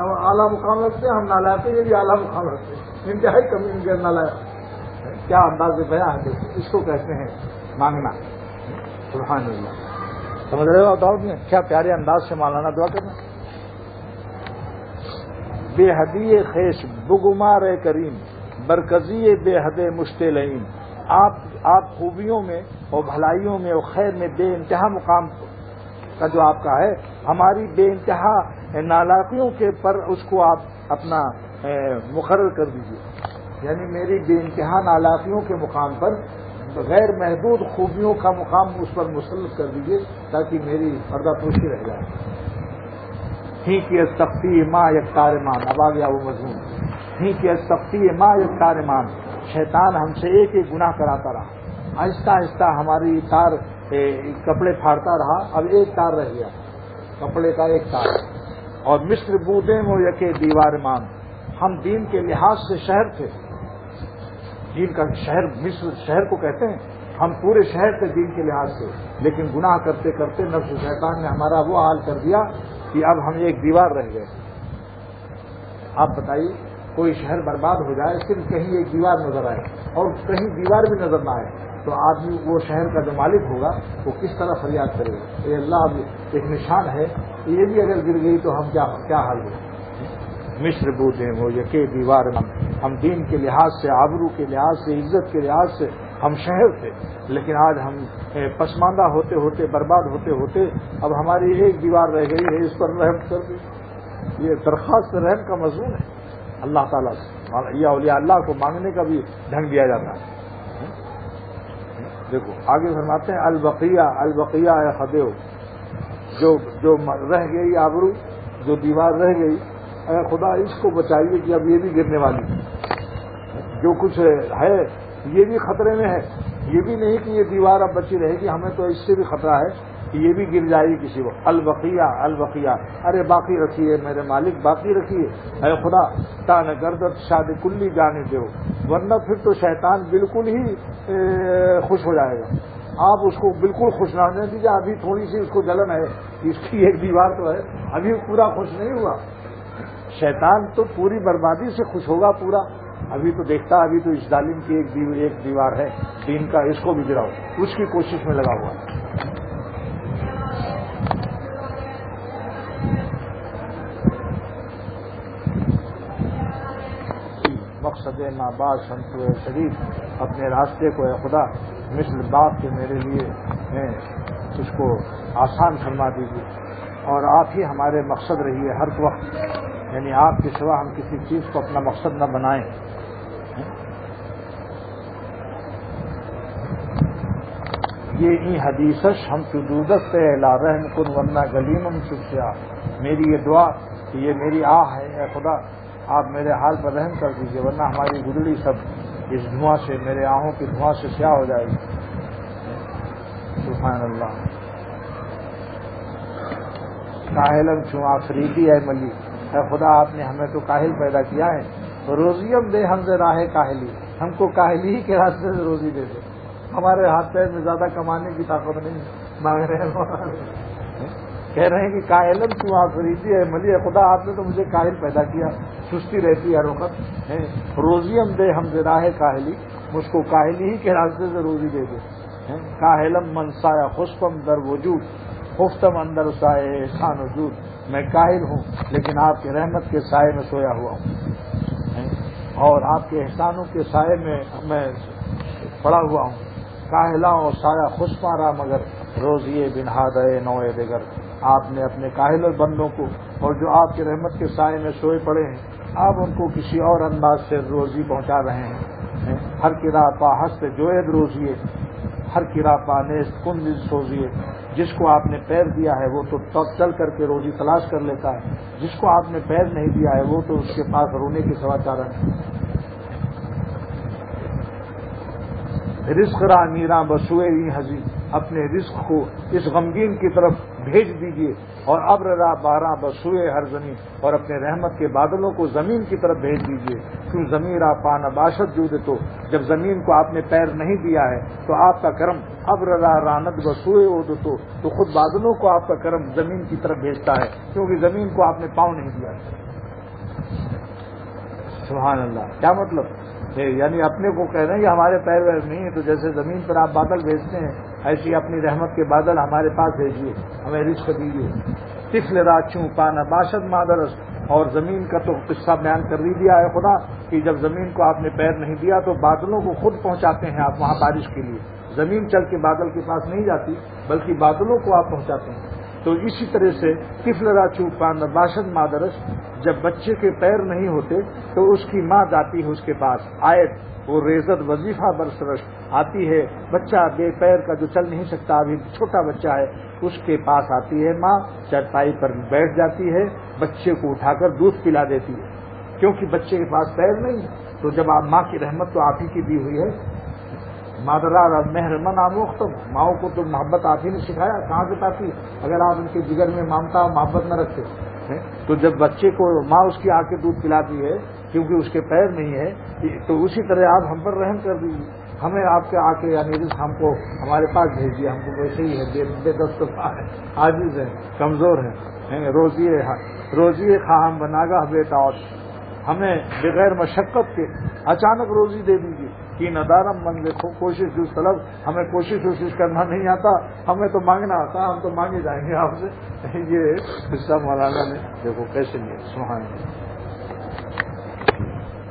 ہم اعلیٰ مقام رکھتے ہیں، ہم نالائقین یہ بھی اعلیٰ مقام رکھتے ہیں، انتہائی کمی ان کے نالائق. کیا انداز بیاں ہے، اس کو کہتے ہیں مانگنا. سبحان اللہ. سمجھ رہے ہو داؤد نے کیا پیارے انداز سے مولانا دعا کرنا. بے حدی خیش بگمار کریم برکزی بے حد مشتلعین. آپ خوبیوں میں اور بھلائیوں میں اور خیر میں بے انتہا مقام کا جو آپ کا ہے، ہماری بے انتہا نالائقیوں کے پر اس کو آپ اپنا مقرر کر دیجیے. یعنی میری بے انتہا نالائقیوں کے مقام پر غیر محدود خوبیوں کا مقام اس پر مسلط کر دیجیے تاکہ میری پردہ پوشی رہ جائے. ہی کی تختی ماں یکتار مان. اب آ گیا وہ مضمون. ہی کی تختی ماں یکتار مان. شیطان ہم سے ایک ایک گناہ کراتا رہا، آہستہ آہستہ ہماری تار کپڑے پھاڑتا رہا. اب ایک تار رہ گیا، کپڑے کا ایک تار. اور مصر بودیں وہ یکے دیوار مان. ہم دین کے لحاظ سے شہر تھے، دین کا شہر مصر شہر کو کہتے ہیں. ہم پورے شہر تھے دین کے لحاظ سے، لیکن گناہ کرتے کرتے نفس شیطان نے ہمارا وہ حال کر دیا کہ اب ہم ایک دیوار رہ گئے. آپ بتائیے کوئی شہر برباد ہو جائے، صرف کہیں ایک دیوار نظر آئے اور کہیں دیوار بھی نظر نہ آئے، تو آدمی وہ شہر کا جو مالک ہوگا وہ کس طرح فریاد کرے گا. اے اللہ اب ایک نشان ہے، یہ بھی اگر گر گئی تو ہم کیا حال ہوگا. مصر بودیں وہ یکے دیوار مان. ہم دین کے لحاظ سے، آبرو کے لحاظ سے، عزت کے لحاظ سے ہم شہر تھے، لیکن آج ہم پسماندہ ہوتے ہوتے، برباد ہوتے ہوتے اب ہماری ایک دیوار رہ گئی ہے، اس پر رحم کر دی. یہ درخواست رحم کا مضمون ہے اللہ تعالیٰ سے. یہ اولیاء اللہ کو مانگنے کا بھی ڈھنگ دیا جاتا ہے. دیکھو آگے فرماتے ہیں البقیہ خدیو. جو رہ گئی آبرو، جو دیوار رہ گئی، اے خدا اس کو بچائیے کہ اب یہ بھی گرنے والی ہے. جو کچھ ہے یہ بھی خطرے میں ہے. یہ بھی نہیں کہ یہ دیوار اب بچی رہے گی، ہمیں تو اس سے بھی خطرہ ہے کہ یہ بھی گر جائے گی کسی وقت. البقیہ ارے باقی رکھیے میرے مالک، باقی رکھیے اے خدا. تان گردت شاد کلی جانے دو، ورنہ پھر تو شیطان بالکل ہی خوش ہو جائے گا. آپ اس کو بالکل خوش نہ ہونے دیجیے. ابھی تھوڑی سی اس کو جلن ہے، اس کی ایک دیوار تو ہے، ابھی پورا خوش نہیں ہوا. شیطان تو پوری بربادی سے خوش ہوگا پورا. ابھی تو دیکھتا، ابھی تو اس ظالم کی ایک دیوار ہے دین کا، اس کو بھی گراؤ، اس کی کوشش میں لگا ہوا ہے. مقصد ناباز شمسو شریف، اپنے راستے کو اے خدا مثل باپ کے میرے لیے اس کو آسان فرما دیجیے، اور آپ ہی ہمارے مقصد رہیے ہر وقت. یعنی آپ کے سوا ہم کسی چیز کو اپنا مقصد نہ بنائیں. یہ ای حدیثش ہم سدودت سے لا رحم کن ورنہ گلیمم شفشا. میری یہ دعا کہ یہ میری آہ ہے، اے خدا آپ میرے حال پر رحم کر دیجیے، ورنہ ہماری گزری سب اس دھواں سے، میرے آہوں کی دھواں سے سیاہ ہو جائے گی. سبحان اللہ. کاہلم چوں آفریدی اے ملی. اے خدا آپ نے ہمیں تو کاہل پیدا کیا ہے، تو روزیم دے ہم سے راہ کاہلی. ہم کو کاہلی ہی کے راستے سے روزی دے دے. ہمارے ہاتھ پیر میں زیادہ کمانے کی طاقت نہیں، مانگ رہے ہیں، کہہ رہے ہیں کہ کاہلم کیوں آفریدی ہے ملی. خدا آپ نے تو مجھے کاہل پیدا کیا، سستی رہتی ہے ہر وقت. روزیم دے ہم سے راہ کاہلی، مجھ کو کاہلی ہی کے راستے سے روزی دے دے. کاہلم منسایا خشپم در وجود، خفتم اندر سائے احسان وجود. میں کاہل ہوں لیکن آپ کے رحمت کے سائے میں سویا ہوا ہوں، اور آپ کے احسانوں کے سائے میں پڑا ہوا ہوں. کاہلا اور سایہ خشپارا مگر روزیے بنہادے نوئے دیگر. آپ نے اپنے کاہل بندوں کو اور جو آپ کے رحمت کے سائے میں سوئے پڑے ہیں، آپ ان کو کسی اور انداز سے روزی پہنچا رہے ہیں. ہر کرا پا ہست جوید روزیے، ہر کرا پا نیست کن دل سوزیے. جس کو آپ نے پیر دیا ہے وہ تو چل کر کے روزی تلاش کر لیتا ہے، جس کو آپ نے پیر نہیں دیا ہے وہ تو اس کے پاس رونے کے سوا چارہ نہیں. رزق را میراں بسوئے ہزی. اپنے رزق کو اس غمگین کی طرف بھیج دیجیے، اور ابر را باراں بسوئے ہر زمین. اور اپنے رحمت کے بادلوں کو زمین کی طرف بھیج دیجیے. کیوں زمین را پانا باشد جو دے. تو جب زمین کو آپ نے پیر نہیں دیا ہے تو آپ کا کرم ابر را راند بسوئے ہو تو خود بادلوں کو آپ کا کرم زمین کی طرف بھیجتا ہے، کیونکہ زمین کو آپ نے پاؤں نہیں دیا ہے. سبحان اللہ، کیا مطلب؟ یعنی اپنے کو کہنا کہ ہمارے پیر ویر نہیں ہے، تو جیسے زمین پر آپ بادل بھیجتے ہیں ایسی اپنی رحمت کے بادل ہمارے پاس بھیجیے، ہمیں رزق دیجیے. طفل راچوں پانا باشد مادرس. اور زمین کا تو قصہ بیان کر ہی دیا ہے خدا کہ جب زمین کو آپ نے پیر نہیں دیا تو بادلوں کو خود پہنچاتے ہیں آپ وہاں بارش کے لیے. زمین چل کے بادل کے پاس نہیں جاتی بلکہ بادلوں کو آپ پہنچاتے ہیں. تو اسی طرح سے طفل راچوں پانا باشد مادرس، جب بچے کے پیر نہیں ہوتے تو اس کی ماں جاتی ہے اس کے پاس. آیت وہ ریزت وظیفہ برسرش آتی ہے، بچہ بے پیر کا جو چل نہیں سکتا ابھی چھوٹا بچہ ہے اس کے پاس آتی ہے ماں، چرپائی پر بیٹھ جاتی ہے، بچے کو اٹھا کر دودھ پلا دیتی ہے کیونکہ بچے کے پاس پیر نہیں ہے. تو جب آپ ماں کی رحمت تو آپ ہی کی دی ہوئی ہے. مادرار مہرمن آموختم، ماؤں کو تو محبت آپ ہی نے سکھایا، کہاں سے پاتی اگر آپ ان کے جگر میں ممتا اور محبت نہ رکھتے. تو جب بچے کو ماں اس کی آ کے دودھ پلاتی ہے کیونکہ اس کے پیر نہیں ہے، تو اسی طرح آپ ہم پر رحم کر دیجیے، ہمیں آپ کے آ کے یعنی ہم کو ہمارے پاس بھیجیے. ہم کو ویسے ہی ہے، بے دستفا ہے، عاجز ہے، کمزور ہے. روزی خواہم بناگا بیٹا، اور ہمیں بغیر مشقت کے اچانک روزی دے دیجیے. کہ ندارم بن دیکھو کوشش جو طلب، ہمیں کوشش کرنا نہیں آتا، ہمیں تو مانگنا آتا، ہم تو مانگے جائیں گے آپ سے. یہ قصہ مولانا نے دیکھو کیسے لیا. سبحان اللہ.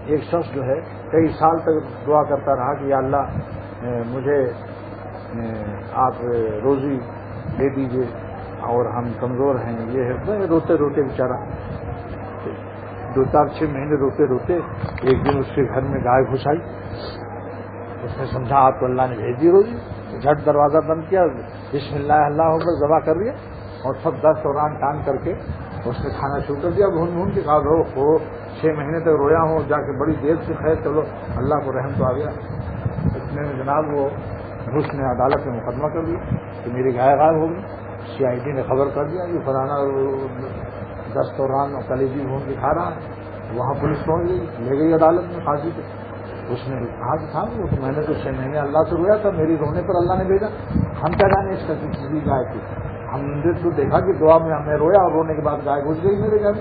ایک شخص جو ہے کئی سال تک دعا کرتا رہا کہ یا اللہ مجھے آپ روزی دے دیجیے اور ہم کمزور ہیں. یہ ہے روتے روتے بیچارہ 2-4-6 مہینے روتے ایک دن اس کے گھر میں گائے گھس آئی. اس نے سمجھا آپ کو اللہ نے بھیج دی روزی، جھٹ دروازہ بند کیا، بسم اللہ اللہ ہو کر ذبح کر دیا اور سب 10 دوران ٹان کر کے اس نے کھانا شروع کر دیا. بھون کے کہا رو 6 مہینے تک رویا ہوں، جا کے بڑی دیر سے خیر چلو اللہ کو رحم تو آ گیا. اتنے میں جناب وہ اس نے عدالت میں مقدمہ کر دیا کہ میری گائے غائب ہوگی. CID نے خبر کر دیا کہ فلانا 10 دوران کلیجی بھون کے کھا رہا ہے. وہاں پولیس پہنچ گئی، لے گئی عدالت میں قاضی کو. اس نے کہا کہ تھا وہ تو میں نے تو 6 مہینے اللہ سے رویا تھا، میری رونے پر اللہ نے بھیجا. ہم کیا جانے اس کا کسی گائے کی، ہم نے تو دیکھا کہ دعا میں ہمیں رویا اور رونے کے بعد گائے گھس گئی میرے گھر.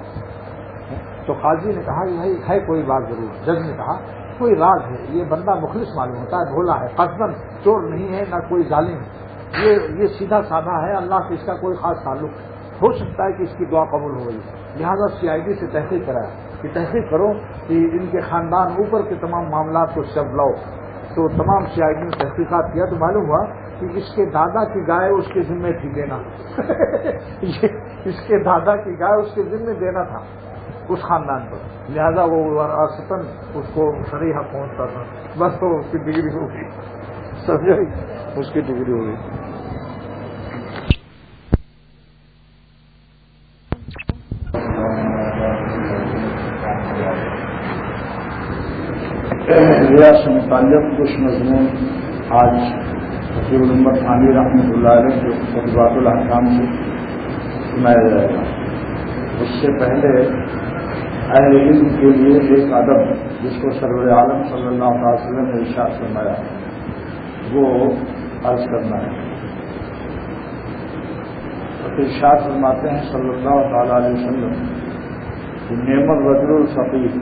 تو قاضی نے کہا کہ بھائی ہے کوئی بات ضرور. جج نے کہا کوئی راز ہے، یہ بندہ مخلص معلوم ہوتا ہے، بھولا ہے، قصدن چور نہیں ہے، نہ کوئی ظالم ہے، یہ سیدھا سادہ ہے، اللہ سے اس کا کوئی خاص تعلق ہو سکتا ہے کہ اس کی دعا قبول ہو گئی. لہٰذا CID سے تحقیق کرایا کہ تحقیق کرو کہ ان کے خاندان اوپر کے تمام معاملات کو سب لاؤ. تو تمام CID نے تحقیقات کیا تو معلوم ہوا کہ اس کے دادا کی گائے اس کے ذمہ تھی دینا. اس کے دادا کی گائے اس کے ذمہ دینا تھا اس خاندان پر، لہذا وہ وراثتاً اس کو شریحہ پہنچتا تھا. بس تو اس کی ڈگری ہو گئی، سمجھے، اس کی ڈگری ہو گئی. ریا سے متعلق کچھ مضمون آج حضور الامت ثانی رحمۃ اللہ علیہ جو خطبات الاحکام سے سنایا جائے گا. اس سے پہلے اہل علم کے لیے ایک ادب جس کو سرور عالم صلی اللہ علیہ وسلم نے ارشاد فرمایا وہ عرض کرنا ہے. ارشاد فرماتے ہیں صلی اللہ تعالی علیہ وسلم کہ نعم الرجل الفقیہ،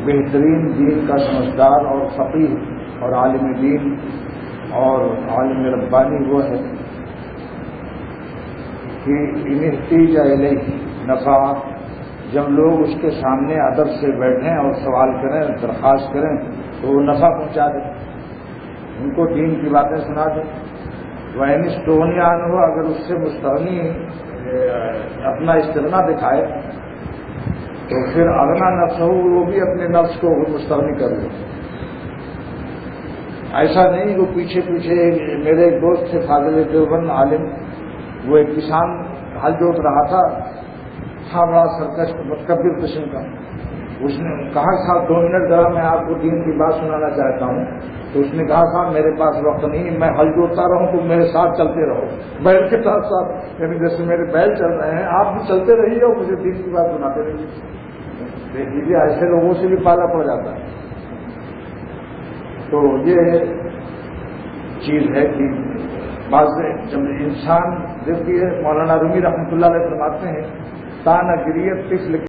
بہترین دین کا سمجھدار اور فقیہ اور عالم دین اور عالم ربانی وہ ہے کہ ان احتیج الیہ نفع، جب لوگ اس کے سامنے ادب سے بیٹھیں اور سوال کریں، درخواست کریں تو وہ نفع پہنچا دیں، ان کو دین کی باتیں سنا دیں. وَإِنِ اسْتُغْنِيَ عَنْهُ، اگر اس سے مستغنی اپنا استغنا دکھائے تو پھر اغنا نفس ہو، وہ بھی اپنے نفس کو مستغنی کر لے. ایسا نہیں وہ پیچھے میرے ایک دوست تھے فاضل دیوبند عالم، وہ ایک کسان ہل جوت رہا تھا بڑا سرکش متکبر قسم کا. اس نے کہا صاحب 2 منٹ ذرا میں آپ کو دین کی بات سنانا چاہتا ہوں. تو اس نے کہا صاحب میرے پاس وقت نہیں، میں ہل جوتتا رہوں تو میرے ساتھ چلتے رہو، بیل کے ساتھ ساتھ، یعنی جیسے میرے بیل چل رہے ہیں آپ بھی چلتے رہیے اور مجھے دین کی بات سناتے رہیے. دیکھ لیجیے ایسے لوگوں سے بھی پالا پڑ جاتا ہے. تو یہ چیز ہے کہ بعض جب انسان دیکھیے مولانا رومی رحمۃ اللہ علیہ فرماتے ہیں تانا گریت طفل